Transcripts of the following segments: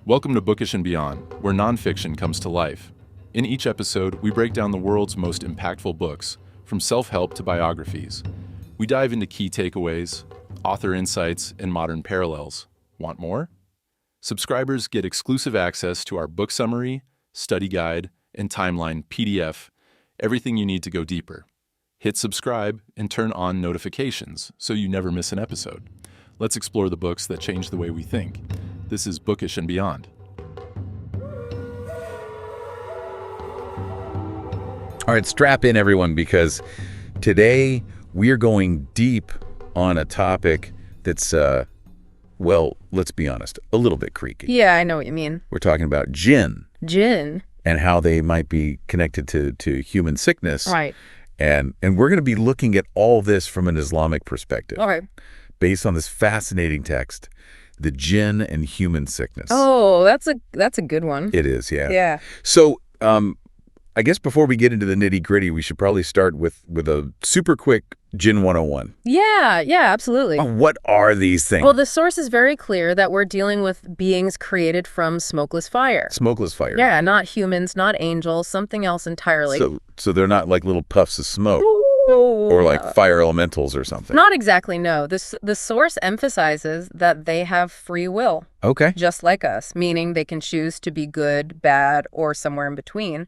Welcome to Bookish and Beyond, where nonfiction comes to life. In each episode, we break down the world's most impactful books, from self-help to biographies. We dive into key takeaways, author insights, and modern parallels. Want more? Subscribers get exclusive access to our book summary, study guide, and timeline PDF, everything you need to go deeper. Hit subscribe and turn on notifications so you never miss an episode. Let's explore the books that change the way we think. This is Bookish and Beyond. All right, strap in, everyone, because today we are going deep on a topic that's, well, let's be honest, a little bit creaky. Yeah, I know what you mean. We're talking about jinn. Jinn. And how they might be connected to human sickness. Right. And we're going to be looking at all this from an Islamic perspective. All right. Based on this fascinating text, the Jinn and Human Sickness. Oh, that's a good one. It is, yeah. Yeah. So, I guess before we get into the nitty-gritty, we should probably start with a super quick Jinn 101. Yeah, absolutely. What are these things? Well, the source is very clear that we're dealing with beings created from smokeless fire. Smokeless fire. Yeah, not humans, not angels, something else entirely. So they're not like little puffs of smoke or like fire elementals or something. Not exactly, no. The source emphasizes that they have free will. Okay. Just like us, meaning they can choose to be good, bad, or somewhere in between.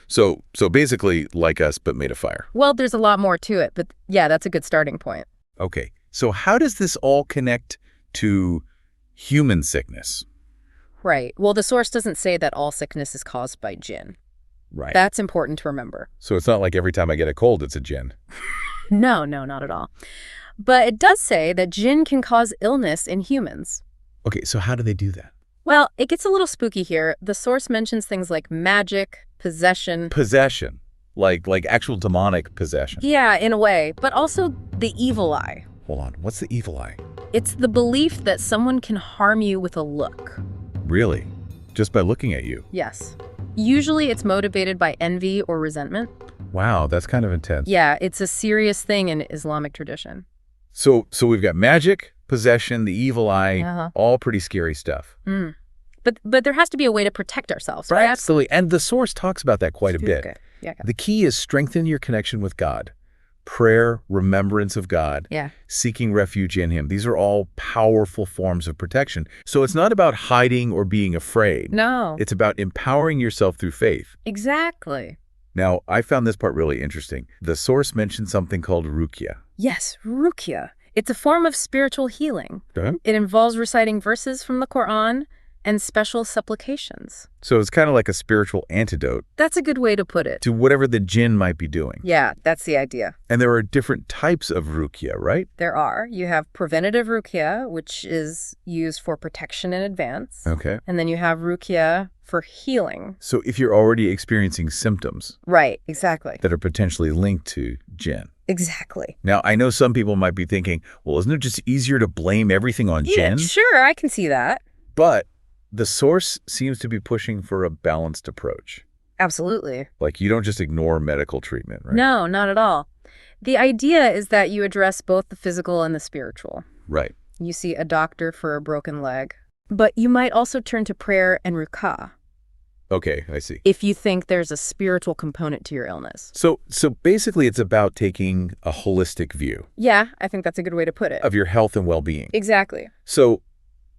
So basically like us, but made of fire. Well, there's a lot more to it, but yeah, that's a good starting point. Okay. So how does this all connect to human sickness? Right. Well, the source doesn't say that all sickness is caused by jinn. Right. That's important to remember. So it's not like every time I get a cold, it's a jinn. No, not at all. But it does say that jinn can cause illness in humans. Okay, so how do they do that? Well, it gets a little spooky here. The source mentions things like magic, possession. Possession. Like actual demonic possession. Yeah, in a way. But also the evil eye. Hold on. What's the evil eye? It's the belief that someone can harm you with a look. Really? Just by looking at you? Yes. Usually it's motivated by envy or resentment. Wow, that's kind of intense. Yeah, it's a serious thing in Islamic tradition. So we've got magic, possession, the evil eye, all pretty scary stuff. Mm. But there has to be a way to protect ourselves, right? Absolutely. And the source talks about that quite a bit. Okay. Yeah. The key is strengthen your connection with God. Prayer, remembrance of God, seeking refuge in Him. These are all powerful forms of protection. So it's not about hiding or being afraid. No. It's about empowering yourself through faith. Exactly. Now, I found this part really interesting. The source mentioned something called Ruqyah. Yes, Ruqyah. It's a form of spiritual healing. Okay. It involves reciting verses from the Quran and special supplications. So it's kind of like a spiritual antidote. That's a good way to put it. To whatever the jinn might be doing. Yeah, that's the idea. And there are different types of Ruqyah, right? There are. You have preventative Ruqyah, which is used for protection in advance. Okay. And then you have Ruqyah for healing. So if you're already experiencing symptoms. Right, exactly. That are potentially linked to jinn. Exactly. Now, I know some people might be thinking, well, isn't it just easier to blame everything on jinn? Yeah, sure, I can see that. But the source seems to be pushing for a balanced approach. Absolutely. Like you don't just ignore medical treatment, right? No, not at all. The idea is that you address both the physical and the spiritual. Right. You see a doctor for a broken leg. But you might also turn to prayer and Ruqyah. Okay, I see. If you think there's a spiritual component to your illness. So basically it's about taking a holistic view. Yeah, I think that's a good way to put it. Of your health and well-being. Exactly. So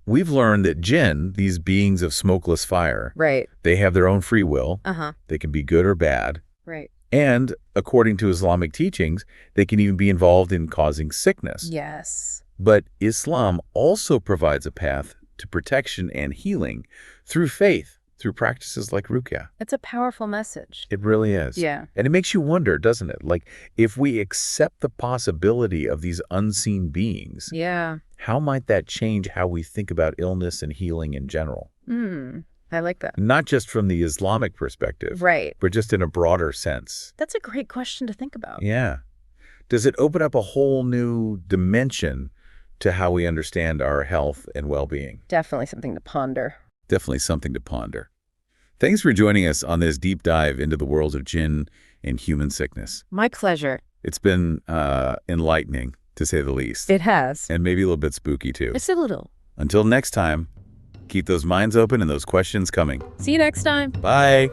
we've learned that jinn, these beings of smokeless fire, right, they have their own free will. They can be good or bad. Right. And according to Islamic teachings, they can even be involved in causing sickness. Yes. But Islam also provides a path to protection and healing through faith, through practices like Ruqyah. It's a powerful message. It really is. Yeah. And it makes you wonder, doesn't it? Like, if we accept the possibility of these unseen beings, how might that change how we think about illness and healing in general? I like that. Not just from the Islamic perspective. Right. But just in a broader sense. That's a great question to think about. Yeah. Does it open up a whole new dimension to how we understand our health and well-being? Definitely something to ponder. Definitely something to ponder. Thanks for joining us on this deep dive into the world of jinn and human sickness. My pleasure. It's been enlightening, to say the least. It has. And maybe a little bit spooky, too. It's a little. Until next time, Keep those minds open and those questions coming. See you next time. Bye.